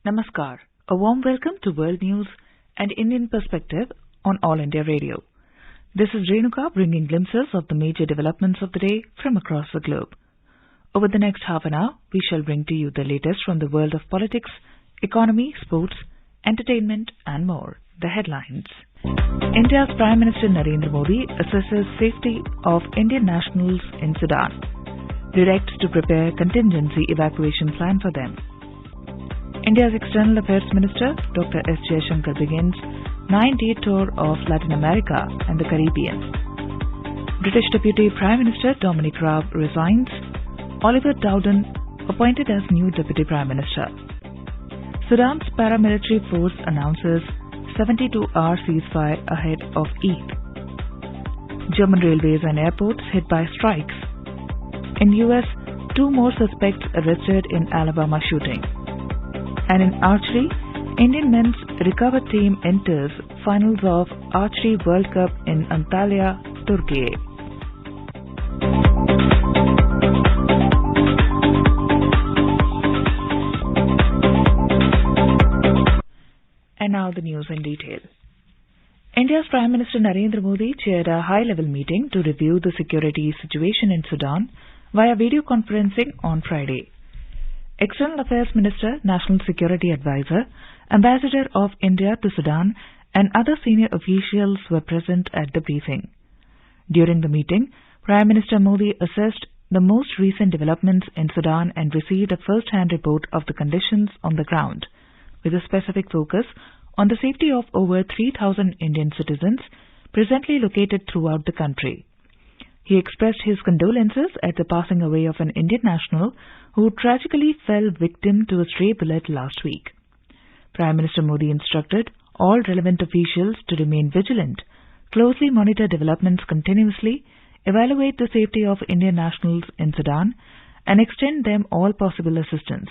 Namaskar. A warm welcome to World News and Indian Perspective on All India Radio. This is Renuka bringing glimpses of the major developments of the day from across the globe. Over the next half an hour, we shall bring to you the latest from the world of politics, economy, sports, entertainment and more. The headlines. India's Prime Minister Narendra Modi assesses safety of Indian nationals in Sudan. Directs to prepare contingency evacuation plan for them. India's External Affairs Minister Dr. S. Jaishankar begins 9-day tour of Latin America and the Caribbean. British Deputy Prime Minister Dominic Raab resigns. Oliver Dowden appointed as new Deputy Prime Minister. Sudan's paramilitary force announces 72-hour ceasefire ahead of Eid. German railways and airports hit by strikes. In US, 2 more suspects arrested in Alabama shooting. And in archery, Indian men's recover team enters finals of Archery World Cup in Antalya, Turkey. And now the news in detail. India's Prime Minister Narendra Modi chaired a high-level meeting to review the security situation in Sudan via video conferencing on Friday. External Affairs Minister, National Security Advisor, Ambassador of India to Sudan and other senior officials were present at the briefing. During the meeting, Prime Minister Modi assessed the most recent developments in Sudan and received a first-hand report of the conditions on the ground, with a specific focus on the safety of over 3,000 Indian citizens presently located throughout the country. He expressed his condolences at the passing away of an Indian national who tragically fell victim to a stray bullet last week. Prime Minister Modi instructed all relevant officials to remain vigilant, closely monitor developments continuously, evaluate the safety of Indian nationals in Sudan, and extend them all possible assistance.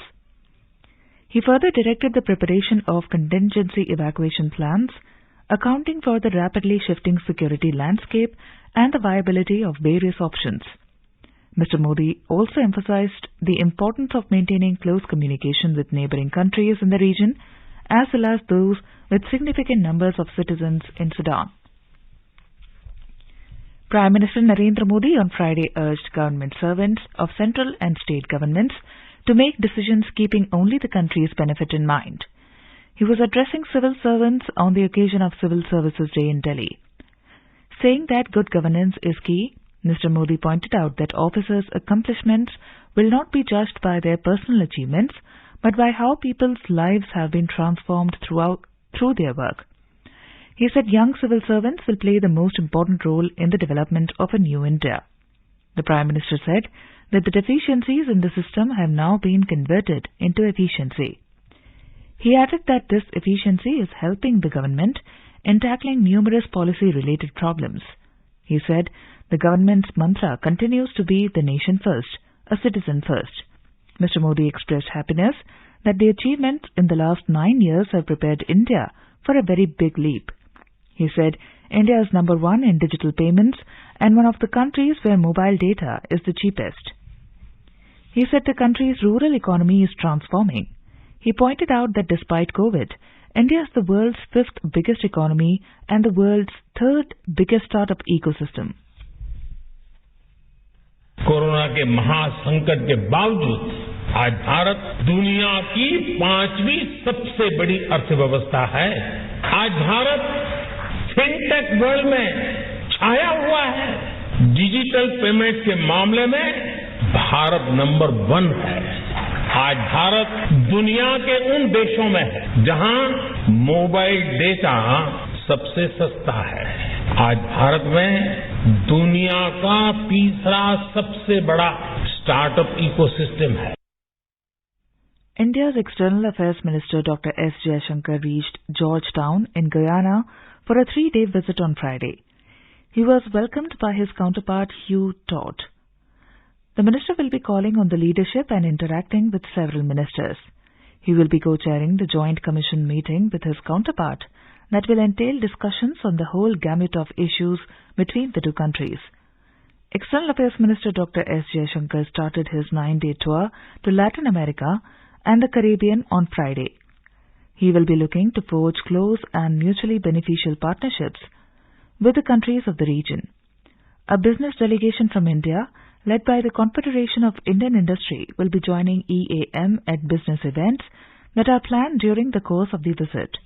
He further directed the preparation of contingency evacuation plans, accounting for the rapidly shifting security landscape and the viability of various options. Mr. Modi also emphasized the importance of maintaining close communication with neighboring countries in the region, as well as those with significant numbers of citizens in Sudan. Prime Minister Narendra Modi on Friday urged government servants of central and state governments to make decisions keeping only the country's benefit in mind. He was addressing civil servants on the occasion of Civil Services Day in Delhi. Saying that good governance is key, Mr. Modi pointed out that officers' accomplishments will not be judged by their personal achievements, but by how people's lives have been transformed through their work. He said young civil servants will play the most important role in the development of a new India. The Prime Minister said that the deficiencies in the system have now been converted into efficiency. He added that this efficiency is helping the government in tackling numerous policy-related problems. He said the government's mantra continues to be the nation first, a citizen first. Mr. Modi expressed happiness that the achievements in the last 9 years have prepared India for a very big leap. He said India is number 1 in digital payments and one of the countries where mobile data is the cheapest. He said the country's rural economy is transforming. He pointed out that despite COVID, India is the world's 5th biggest economy and the world's 3rd biggest startup ecosystem. Corona के महासंकट के बावजूद आज भारत दुनिया की 5वीं सबसे बड़ी अर्थव्यवस्था है। आज भारत फिनटेक वर्ल्ड में छाया हुआ है। डिजिटल पेमेंट के मामले में भारत नंबर 1 है। आज भारत दुनिया के उन देशों में है जहां मोबाइल डेटा सबसे सस्ता है। आज भारत में दुनिया का 3रा सबसे बड़ा स्टार्टअप इकोसिस्टम है। India's External Affairs Minister Dr. S. Jaishankar reached Georgetown in Guyana for a 3-day visit on Friday. He was welcomed by his counterpart Hugh Todd. The minister will be calling on the leadership and interacting with several ministers. He will be co-chairing the Joint Commission meeting with his counterpart that will entail discussions on the whole gamut of issues between the two countries. External Affairs Minister Dr. S. Jaishankar started his 9-day tour to Latin America and the Caribbean on Friday. He will be looking to forge close and mutually beneficial partnerships with the countries of the region. A business delegation from India, led by the Confederation of Indian Industry, will be joining EAM at business events that are planned during the course of the visit.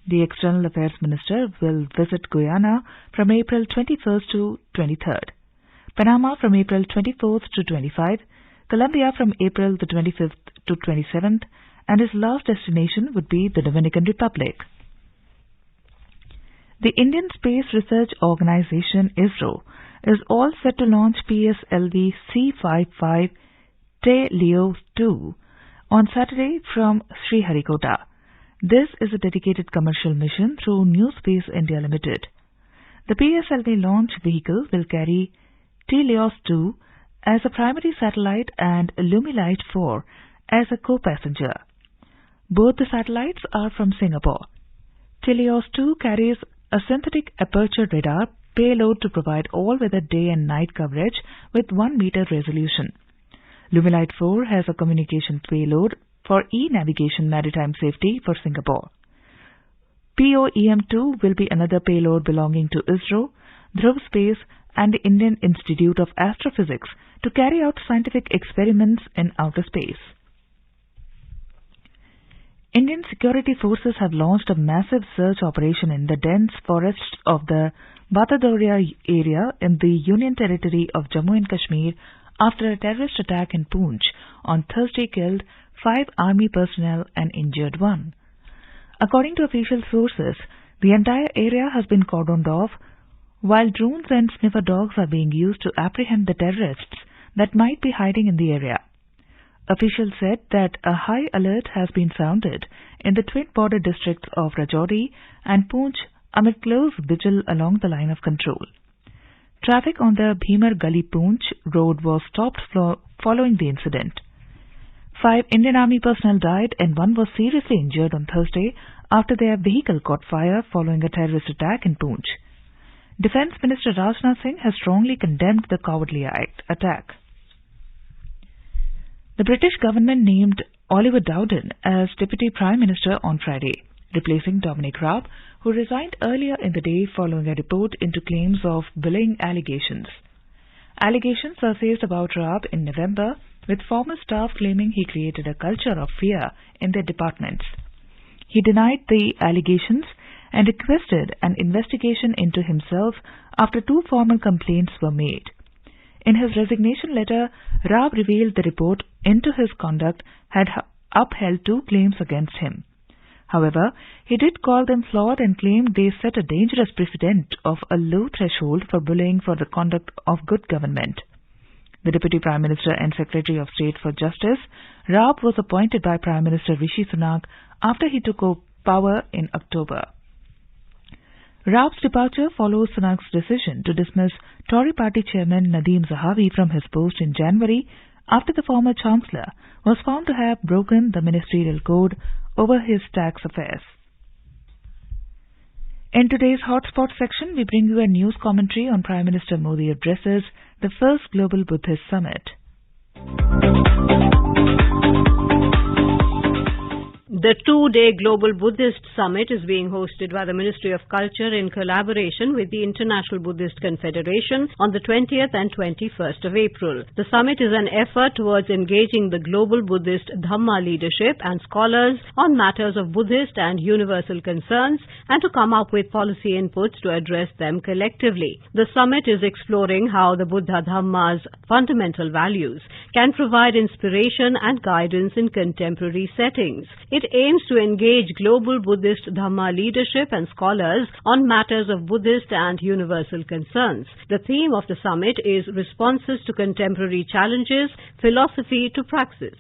The External Affairs Minister will visit Guyana from April 21st to 23rd, Panama from April 24th to 25th, Colombia from April the 25th to 27th, and his last destination would be the Dominican Republic. The Indian Space Research Organisation ISRO is all set to launch PSLV C-55 Te Leo 2 on Saturday from Sriharikota. This is a dedicated commercial mission through New Space India Limited. The PSLV launch vehicle will carry Teleos 2 as a primary satellite and Lumilite 4 as a co-passenger. Both the satellites are from Singapore. Teleos 2 carries a synthetic aperture radar payload to provide all-weather day and night coverage with 1 meter resolution. Lumilite 4 has a communication payload for e-navigation maritime safety for Singapore. POEM-2 will be another payload belonging to ISRO, Dhruv Space and the Indian Institute of Astrophysics to carry out scientific experiments in outer space. Indian security forces have launched a massive search operation in the dense forests of the Batadoria area in the Union Territory of Jammu and Kashmir after a terrorist attack in Poonch on Thursday killed 5 army personnel and injured 1. According to official sources, the entire area has been cordoned off, while drones and sniffer dogs are being used to apprehend the terrorists that might be hiding in the area. Officials said that a high alert has been sounded in the twin border districts of Rajouri and Poonch amid close vigil along the line of control. Traffic on the Bhimar Gali Poonch road was stopped following the incident. 5 Indian Army personnel died and 1 was seriously injured on Thursday after their vehicle caught fire following a terrorist attack in Poonch. Defence Minister Rajnath Singh has strongly condemned the cowardly attack. The British government named Oliver Dowden as Deputy Prime Minister on Friday, replacing Dominic Raab, who resigned earlier in the day following a report into claims of bullying allegations. Allegations surfaced about Raab in November, with former staff claiming he created a culture of fear in their departments. He denied the allegations and requested an investigation into himself after 2 formal complaints were made. In his resignation letter, Raab revealed the report into his conduct had upheld 2 claims against him. However, he did call them flawed and claimed they set a dangerous precedent of a low threshold for bullying for the conduct of good government. The Deputy Prime Minister and Secretary of State for Justice, Raab was appointed by Prime Minister Rishi Sunak after he took power in October. Raab's departure follows Sunak's decision to dismiss Tory party chairman Nadeem Zahawi from his post in January after the former Chancellor was found to have broken the ministerial code over his tax affairs. In today's Hotspot section, we bring you a news commentary on Prime Minister Modi addresses the first Global Buddhist Summit. The 2-day Global Buddhist Summit is being hosted by the Ministry of Culture in collaboration with the International Buddhist Confederation on the 20th and 21st of April. The summit is an effort towards engaging the global Buddhist Dhamma leadership and scholars on matters of Buddhist and universal concerns and to come up with policy inputs to address them collectively. The summit is exploring how the Buddha Dhamma's fundamental values can provide inspiration and guidance in contemporary settings. It aims to engage global Buddhist Dhamma leadership and scholars on matters of Buddhist and universal concerns. The theme of the summit is Responses to Contemporary Challenges, Philosophy to Praxis.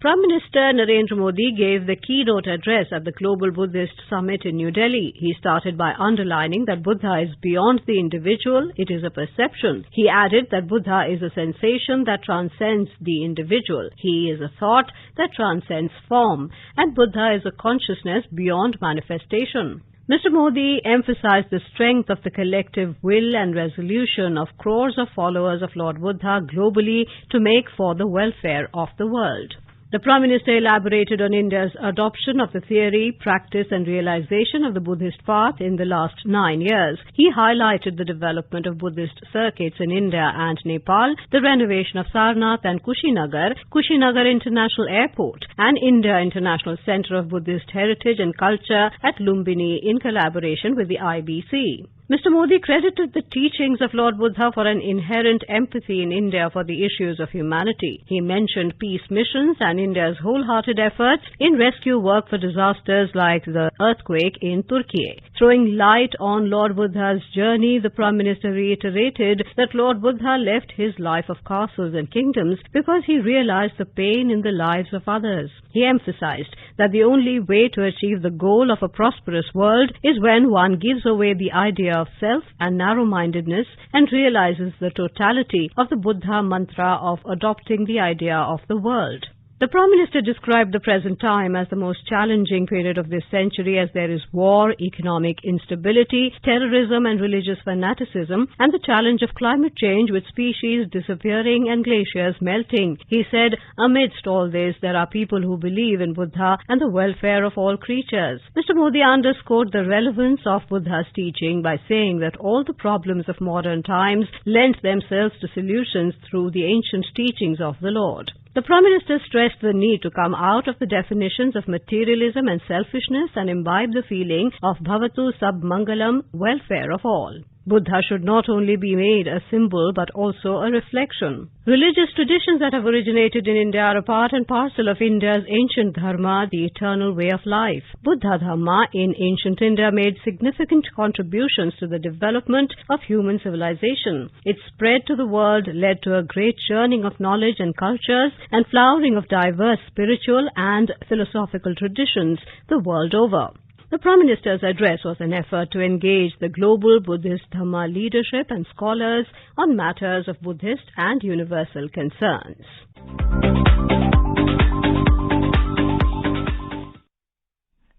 Prime Minister Narendra Modi gave the keynote address at the Global Buddhist Summit in New Delhi. He started by underlining that Buddha is beyond the individual, it is a perception. He added that Buddha is a sensation that transcends the individual. He is a thought that transcends form, and Buddha is a consciousness beyond manifestation. Mr. Modi emphasized the strength of the collective will and resolution of crores of followers of Lord Buddha globally to make for the welfare of the world. The Prime Minister elaborated on India's adoption of the theory, practice and realization of the Buddhist path in the last 9 years. He highlighted the development of Buddhist circuits in India and Nepal, the renovation of Sarnath and Kushinagar, Kushinagar International Airport and India International Centre of Buddhist Heritage and Culture at Lumbini in collaboration with the IBC. Mr. Modi credited the teachings of Lord Buddha for an inherent empathy in India for the issues of humanity. He mentioned peace missions and India's wholehearted efforts in rescue work for disasters like the earthquake in Turkey. Throwing light on Lord Buddha's journey, the Prime Minister reiterated that Lord Buddha left his life of castles and kingdoms because he realized the pain in the lives of others. He emphasized that the only way to achieve the goal of a prosperous world is when one gives away the idea of self and narrow-mindedness and realizes the totality of the Buddha mantra of adopting the idea of the world. The Prime Minister described the present time as the most challenging period of this century as there is war, economic instability, terrorism and religious fanaticism, and the challenge of climate change with species disappearing and glaciers melting. He said, amidst all this, there are people who believe in Buddha and the welfare of all creatures. Mr. Modi underscored the relevance of Buddha's teaching by saying that all the problems of modern times lend themselves to solutions through the ancient teachings of the Lord. The Prime Minister stressed the need to come out of the definitions of materialism and selfishness and imbibe the feeling of Bhavatu Sab Mangalam, welfare of all. Buddha should not only be made a symbol but also a reflection. Religious traditions that have originated in India are a part and parcel of India's ancient dharma, the eternal way of life. Buddha Dhamma in ancient India made significant contributions to the development of human civilization. Its spread to the world led to a great churning of knowledge and cultures and flowering of diverse spiritual and philosophical traditions the world over. The Prime Minister's address was an effort to engage the global Buddhist Dhamma leadership and scholars on matters of Buddhist and universal concerns.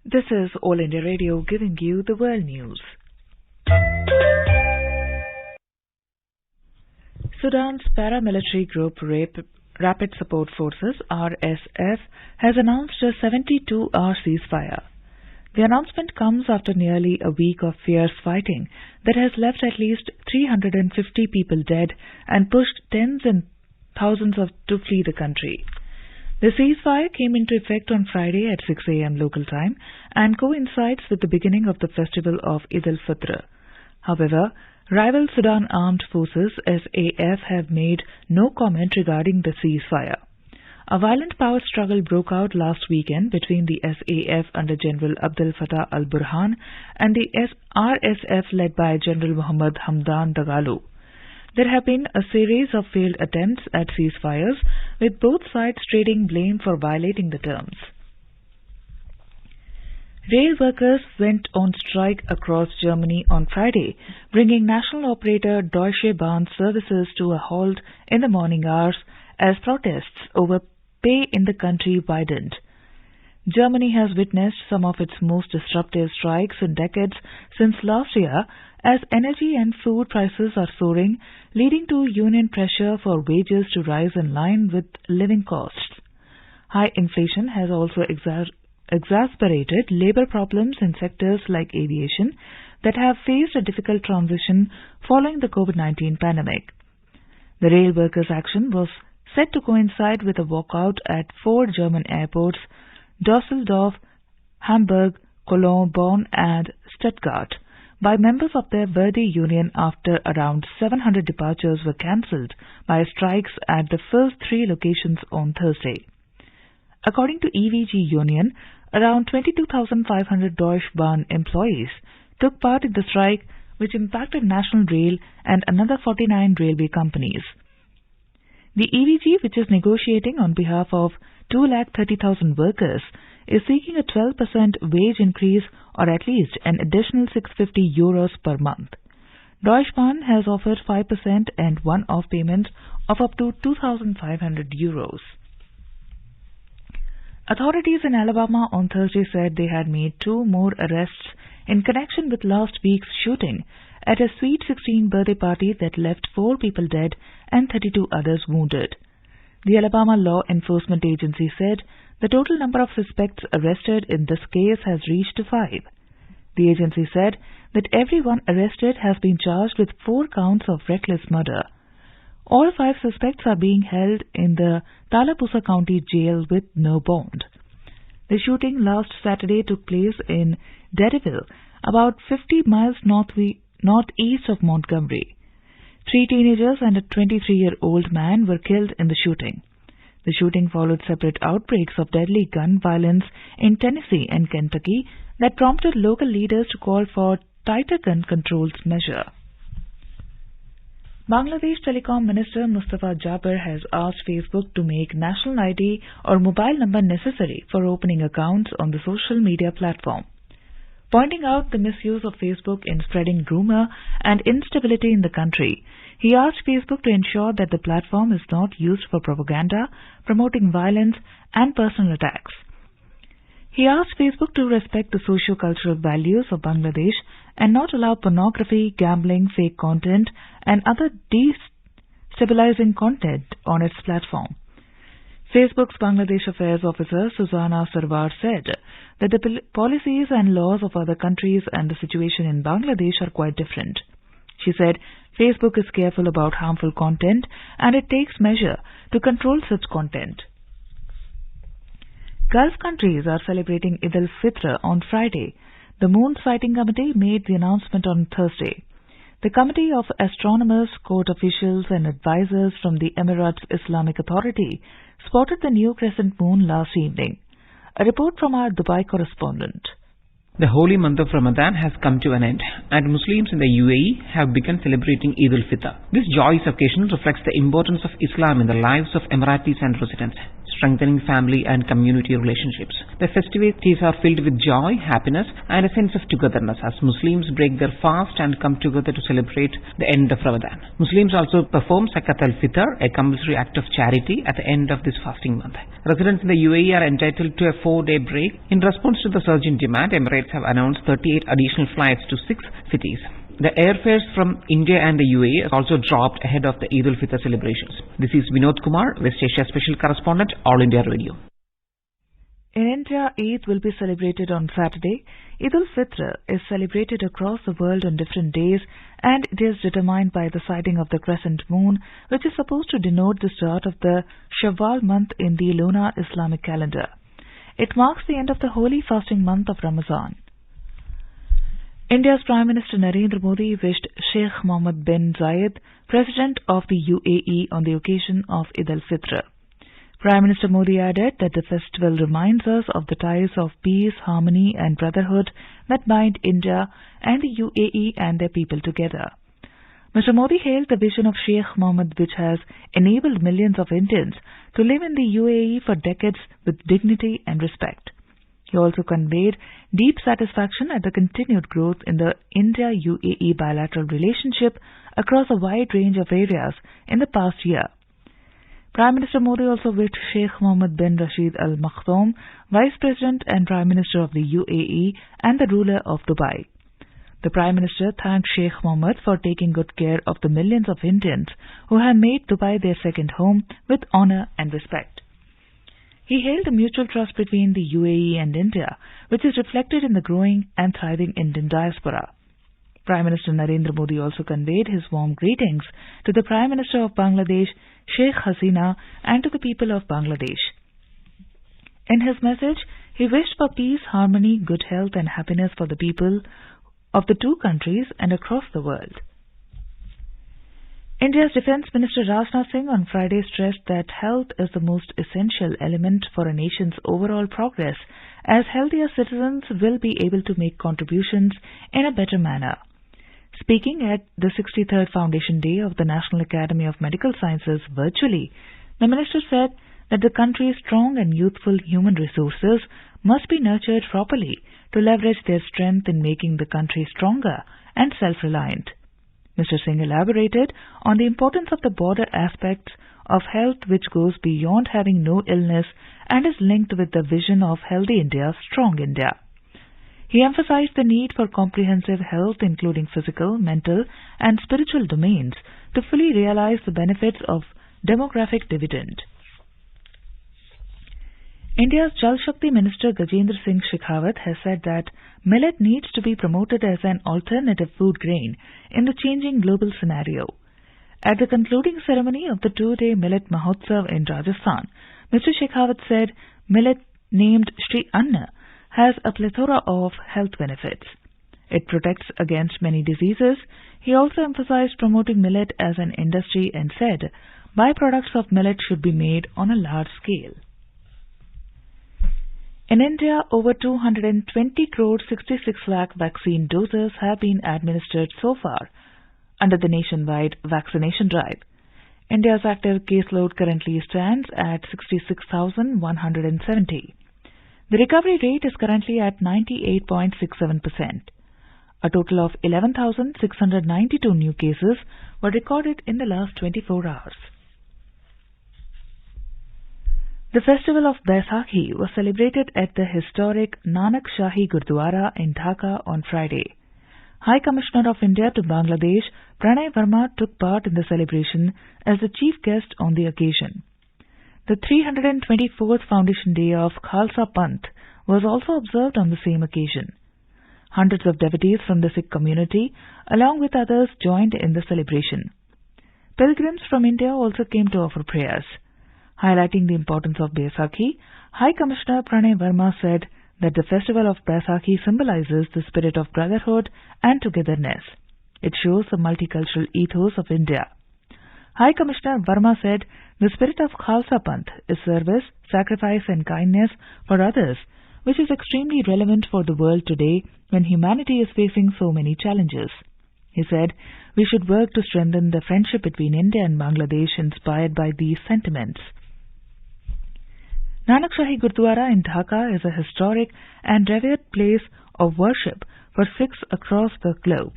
This is All India Radio giving you the world news. Sudan's paramilitary group Rapid Support Forces, RSF, has announced a 72-hour ceasefire. The announcement comes after nearly a week of fierce fighting that has left at least 350 people dead and pushed tens and thousands to flee the country. The ceasefire came into effect on Friday at 6 a.m. local time and coincides with the beginning of the festival of Eid al-Fitr. However, rival Sudan Armed Forces SAF have made no comment regarding the ceasefire. A violent power struggle broke out last weekend between the SAF under General Abdel Fattah al-Burhan and the RSF led by General Mohammad Hamdan Dagalo. There have been a series of failed attempts at ceasefires, with both sides trading blame for violating the terms. Rail workers went on strike across Germany on Friday, bringing national operator Deutsche Bahn services to a halt in the morning hours as protests over pay in the country widened. Germany has witnessed some of its most disruptive strikes in decades since last year as energy and food prices are soaring, leading to union pressure for wages to rise in line with living costs. High inflation has also exacerbated labor problems in sectors like aviation that have faced a difficult transition following the COVID-19 pandemic. The rail workers' action was set to coincide with a walkout at 4 German airports, Düsseldorf, Hamburg, Cologne, Bonn and Stuttgart, by members of the Verdi union after around 700 departures were cancelled by strikes at the first 3 locations on Thursday. According to EVG Union, around 22,500 Deutsche Bahn employees took part in the strike, which impacted National Rail and another 49 railway companies. The EVG, which is negotiating on behalf of 230,000 workers, is seeking a 12% wage increase or at least an additional €650 per month. Deutsche Bahn has offered 5% and one-off payment of up to €2,500. Authorities in Alabama on Thursday said they had made 2 more arrests in connection with last week's shooting at a Sweet 16 birthday party that left 4 people dead and 32 others wounded. The Alabama Law Enforcement Agency said the total number of suspects arrested in this case has reached 5. The agency said that everyone arrested has been charged with 4 counts of reckless murder. All 5 suspects are being held in the Tallapoosa County Jail with no bond. The shooting last Saturday took place in Derryville, about 50 miles northeast of Montgomery. 3 teenagers and a 23-year-old man were killed in the shooting. The shooting followed separate outbreaks of deadly gun violence in Tennessee and Kentucky that prompted local leaders to call for tighter gun controls measure. Bangladesh Telecom Minister Mustafa Jaber has asked Facebook to make national ID or mobile number necessary for opening accounts on the social media platform. Pointing out the misuse of Facebook in spreading rumor and instability in the country, he asked Facebook to ensure that the platform is not used for propaganda, promoting violence and personal attacks. He asked Facebook to respect the socio-cultural values of Bangladesh and not allow pornography, gambling, fake content, and other destabilizing content on its platform. Facebook's Bangladesh Affairs Officer Susanna Sarwar said that the policies and laws of other countries and the situation in Bangladesh are quite different. She said Facebook is careful about harmful content and it takes measure to control such content. Gulf countries are celebrating Eid al-Fitr on Friday. The Moon Sighting Committee made the announcement on Thursday. The Committee of Astronomers, court officials and advisors from the Emirates Islamic Authority spotted the new crescent moon last evening. A report from our Dubai correspondent. The holy month of Ramadan has come to an end and Muslims in the UAE have begun celebrating Eid al-Fitr. This joyous occasion reflects the importance of Islam in the lives of Emiratis and residents, strengthening family and community relationships. The festivities are filled with joy, happiness and a sense of togetherness as Muslims break their fast and come together to celebrate the end of Ramadan. Muslims also perform Zakat al-Fitr, a compulsory act of charity at the end of this fasting month. Residents in the UAE are entitled to a 4-day break. In response to the surge in demand, Emirates have announced 38 additional flights to 6 cities. The airfares from India and the UAE have also dropped ahead of the Eid al-Fitr celebrations. This is Vinod Kumar, West Asia Special Correspondent, All India Radio. In India, Eid will be celebrated on Saturday. Eid al-Fitr is celebrated across the world on different days and it is determined by the sighting of the crescent moon, which is supposed to denote the start of the Shawwal month in the lunar Islamic calendar. It marks the end of the holy fasting month of Ramadan. India's Prime Minister Narendra Modi wished Sheikh Mohammed bin Zayed, President of the UAE, on the occasion of Eid al-Fitr. Prime Minister Modi added that the festival reminds us of the ties of peace, harmony and brotherhood that bind India and the UAE and their people together. Mr. Modi hailed the vision of Sheikh Mohammed, which has enabled millions of Indians to live in the UAE for decades with dignity and respect. He also conveyed deep satisfaction at the continued growth in the India-UAE bilateral relationship across a wide range of areas in the past year. Prime Minister Modi also wished Sheikh Mohammed bin Rashid Al Maktoum, Vice President and Prime Minister of the UAE and the ruler of Dubai. The Prime Minister thanked Sheikh Mohammed for taking good care of the millions of Indians who have made Dubai their second home with honor and respect. He hailed the mutual trust between the UAE and India, which is reflected in the growing and thriving Indian diaspora. Prime Minister Narendra Modi also conveyed his warm greetings to the Prime Minister of Bangladesh, Sheikh Hasina, and to the people of Bangladesh. In his message, he wished for peace, harmony, good health and happiness for the people of the two countries and across the world. India's Defence Minister Rajnath Singh on Friday stressed that health is the most essential element for a nation's overall progress, as healthier citizens will be able to make contributions in a better manner. Speaking at the 63rd Foundation Day of the National Academy of Medical Sciences virtually, the minister said that the country's strong and youthful human resources must be nurtured properly to leverage their strength in making the country stronger and self-reliant. Mr. Singh elaborated on the importance of the broader aspects of health, which goes beyond having no illness and is linked with the vision of Healthy India, Strong India. He emphasized the need for comprehensive health, including physical, mental, and spiritual domains, to fully realize the benefits of demographic dividend. India's Jal Shakti Minister Gajendra Singh Shekhawat has said that millet needs to be promoted as an alternative food grain in the changing global scenario. At the concluding ceremony of the 2-day Millet Mahotsav in Rajasthan, Mr. Shekhawat said millet named Shri Anna has a plethora of health benefits. It protects against many diseases. He also emphasized promoting millet as an industry and said byproducts of millet should be made on a large scale. In India, over 220 crore 66 lakh vaccine doses have been administered so far under the nationwide vaccination drive. India's active caseload currently stands at 66,170. The recovery rate is currently at 98.67%. A total of 11,692 new cases were recorded in the last 24 hours. The festival of Baisakhi was celebrated at the historic Nanak Shahi Gurdwara in Dhaka on Friday. High Commissioner of India to Bangladesh, Pranay Verma, took part in the celebration as the chief guest on the occasion. The 324th Foundation Day of Khalsa Panth was also observed on the same occasion. Hundreds of devotees from the Sikh community, along with others, joined in the celebration. Pilgrims from India also came to offer prayers. Highlighting the importance of Baisakhi, High Commissioner Pranay Verma said that the festival of Baisakhi symbolizes the spirit of brotherhood and togetherness. It shows the multicultural ethos of India. High Commissioner Verma said the spirit of Khalsa Panth is service, sacrifice and kindness for others, which is extremely relevant for the world today when humanity is facing so many challenges. He said we should work to strengthen the friendship between India and Bangladesh inspired by these sentiments. Nanak Shahi Gurdwara in Dhaka is a historic and revered place of worship for Sikhs across the globe.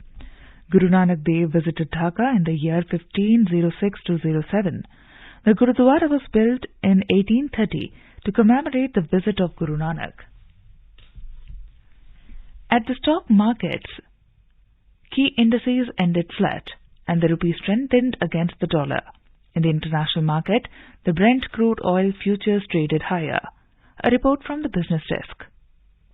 Guru Nanak Dev visited Dhaka in the year 1506-07. The Gurudwara was built in 1830 to commemorate the visit of Guru Nanak. At the stock markets, key indices ended flat and the rupee strengthened against the dollar. In the international market, the Brent crude oil futures traded higher. A report from the business desk.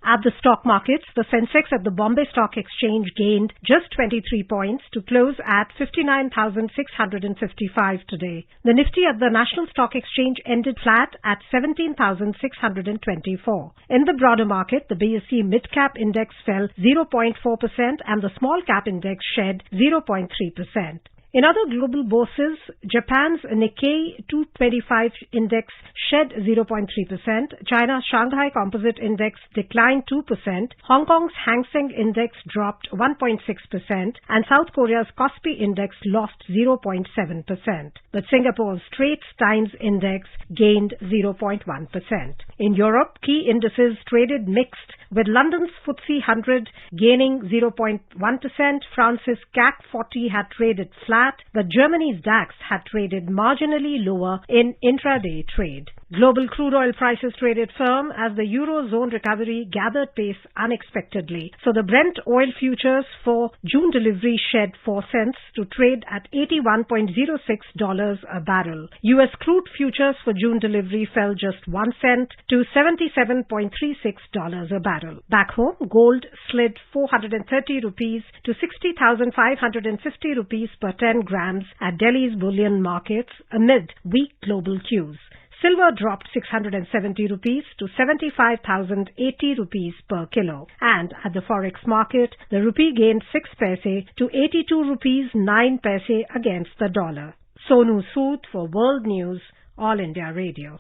At the stock markets, the Sensex at the Bombay Stock Exchange gained just 23 points to close at 59,655 today. The Nifty at the National Stock Exchange ended flat at 17,624. In the broader market, the BSE Mid-Cap Index fell 0.4% and the Small Cap Index shed 0.3%. In other global bourses, Japan's Nikkei 225 index shed 0.3%, China's Shanghai Composite Index declined 2%, Hong Kong's Hang Seng Index dropped 1.6%, and South Korea's Kospi Index lost 0.7%. But Singapore's Straits Times Index gained 0.1%. In Europe, key indices traded mixed, with London's FTSE 100 gaining 0.1%, France's CAC 40 had traded flat, but Germany's DAX had traded marginally lower in intraday trade. Global crude oil prices traded firm as the Eurozone recovery gathered pace unexpectedly. So the Brent oil futures for June delivery shed 4 cents to trade at $81.06 a barrel. US crude futures for June delivery fell just 1 cent to $77.36 a barrel. Back home, gold slid 430 rupees to 60,550 rupees per 10 grams at Delhi's bullion markets amid weak global cues. Silver dropped 670 rupees to 75,080 rupees per kilo. And at the forex market, the rupee gained 6 paise to 82 rupees 9 paise against the dollar. Sonu Sood for World News, All India Radio.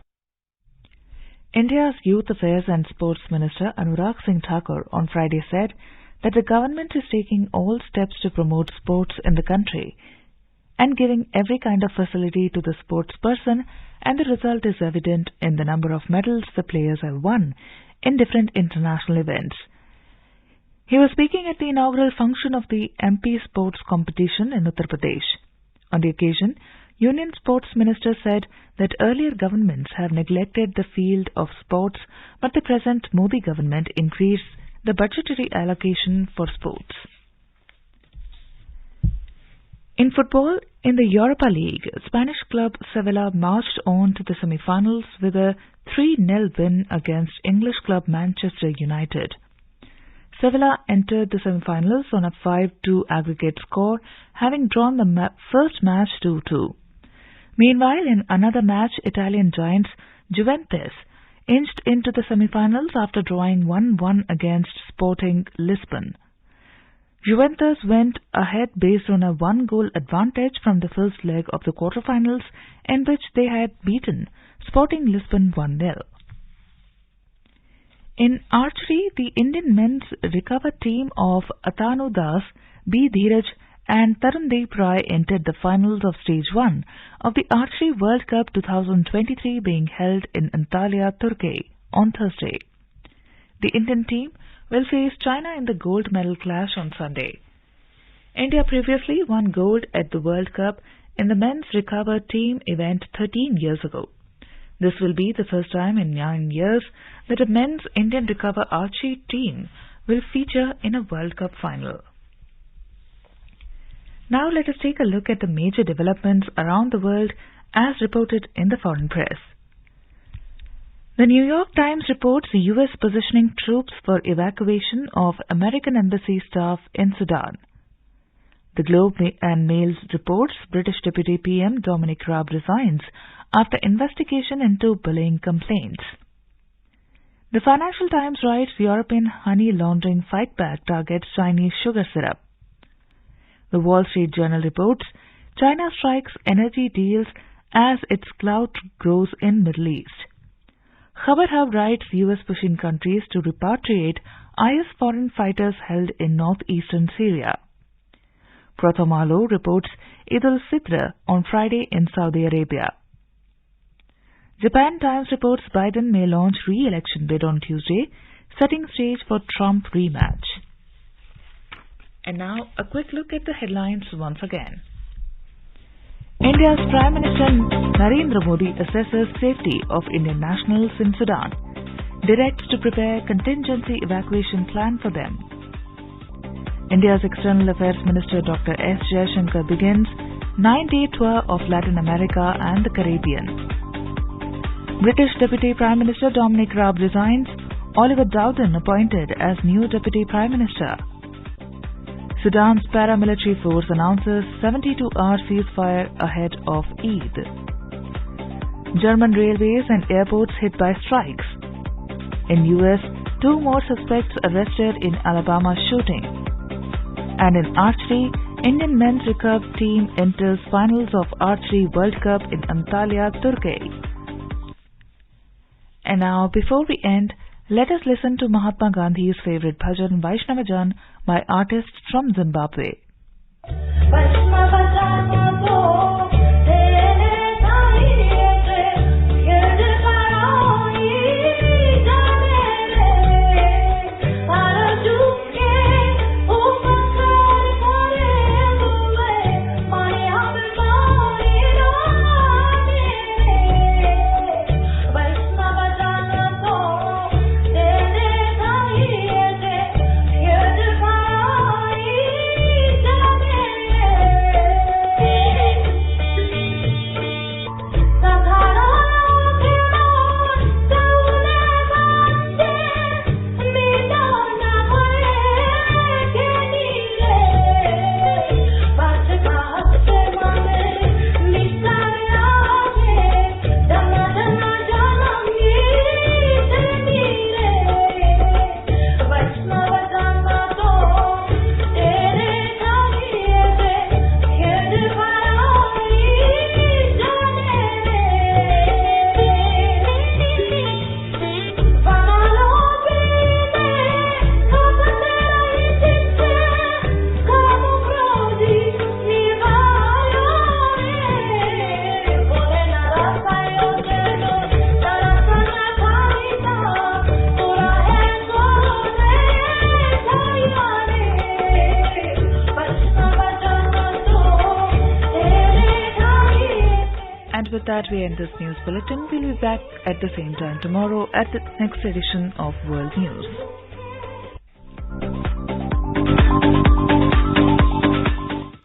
India's Youth Affairs and Sports Minister Anurag Singh Thakur on Friday said that the government is taking all steps to promote sports in the country and giving every kind of facility to the sports person, and the result is evident in the number of medals the players have won in different international events. He was speaking at the inaugural function of the MP Sports Competition in Uttar Pradesh. On the occasion, Union Sports Minister said that earlier governments have neglected the field of sports, but the present Modi government increased the budgetary allocation for sports. In football, in the Europa League, Spanish club Sevilla marched on to the semi-finals with a 3-0 win against English club Manchester United. Sevilla entered the semi-finals on a 5-2 aggregate score, having drawn the first match 2-2. Meanwhile, in another match, Italian giants Juventus inched into the semi-finals after drawing 1-1 against Sporting Lisbon. Juventus went ahead based on a 1-goal advantage from the first leg of the quarterfinals, in which they had beaten Sporting Lisbon 1-0. In archery, the Indian men's recover team of Atanu Das, B. Dheeraj and Tarundeep Rai entered the finals of Stage 1 of the Archery World Cup 2023 being held in Antalya, Turkey on Thursday. The Indian team will face China in the gold medal clash on Sunday. India previously won gold at the World Cup in the men's recover team event 13 years ago. This will be the first time in 9 years that a men's Indian recover archery team will feature in a World Cup final. Now let us take a look at the major developments around the world as reported in the foreign press. The New York Times reports the U.S. positioning troops for evacuation of American embassy staff in Sudan. The Globe and Mail reports British Deputy PM Dominic Raab resigns after investigation into bullying complaints. The Financial Times writes European honey laundering fight back targets Chinese sugar syrup. The Wall Street Journal reports China strikes energy deals as its clout grows in Middle East. Khabar Hub writes U.S. pushing countries to repatriate IS foreign fighters held in northeastern Syria. Pratham Alo reports Eid al-Fitr on Friday in Saudi Arabia. Japan Times reports Biden may launch re-election bid on Tuesday, setting stage for Trump rematch. And now, a quick look at the headlines once again. India's Prime Minister Narendra Modi assesses safety of Indian nationals in Sudan, directs to prepare contingency evacuation plan for them. India's External Affairs Minister Dr. S. Jaishankar begins 9-day tour of Latin America and the Caribbean. British Deputy Prime Minister Dominic Raab resigns, Oliver Dowden appointed as new Deputy Prime Minister. Sudan's paramilitary force announces 72-hour ceasefire ahead of Eid. German railways and airports hit by strikes. In US, 2 more suspects arrested in Alabama shooting. And in archery, Indian men's recurve team enters finals of Archery World Cup in Antalya, Turkey. And now, before we end, let us listen to Mahatma Gandhi's favorite bhajan Vaishnava Jan by artists from Zimbabwe. With that, we end this news bulletin. We'll be back at the same time tomorrow at the next edition of World News.